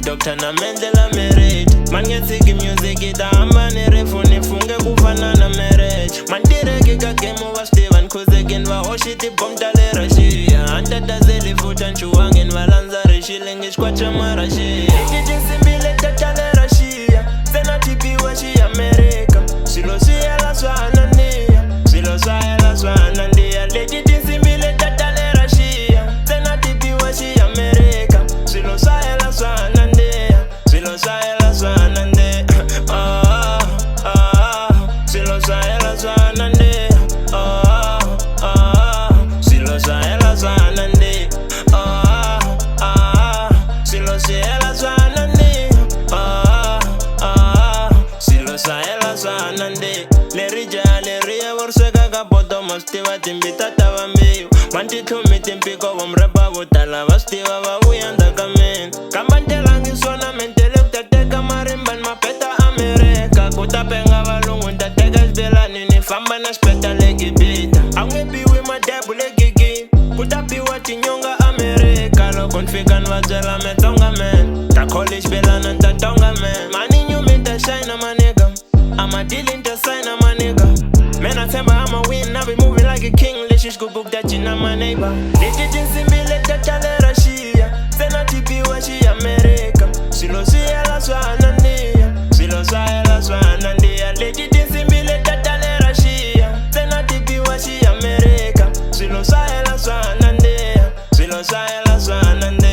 Dr. na Mandela marriage. Man get sick music itahamba nerefu nifunge kufana na marriage. Man direke ka game over Steven Kuzekin va hoshiti bomdale rashia. Anta dazeli futa nchuwangen valanza rishilingish kwa chama rashia. Simbile tatale rashia. Zena tipi wa shi America. Silo siya la swanania. Silo siya la swanania. Legit simbile tatale rashia. Zena tipi wa shi America. Silo siya la swanania. Silo siya la swanania. Silo siya la swanania. Silo siya la swanania. Silo siya la swanania. Silo siya la swanania. Leria vorseka kapoto mastiva timbita tava meio. Manti tumi timpiko vomrepa vutala vastiva vavuyanda kamen. Kambantelangi sona mentele utateka marimban mapeta Amerika. Kutapenga valungu ntateka sbela nini famba na speta legi bita. Angepiwi madebu legi gi. Kutapiwa tinyonga Amerika. Lokonfikan vazela metonga men. Takolish bela nantatonga men. Mani nyumita shine maniga. I'm a deal in the sign of my nigga. Man, I tell me I'm a win, I be moving like a king. Let's just go book that you know my neighbor. Legit simile tatale rashia. Zena tipi wa shi America. Silo siya la swanania. Silo siya la swanania. Legit simile tatale rashia. Zena tipi wa shi America. Silo siya la swanania. Silo siya la swanania.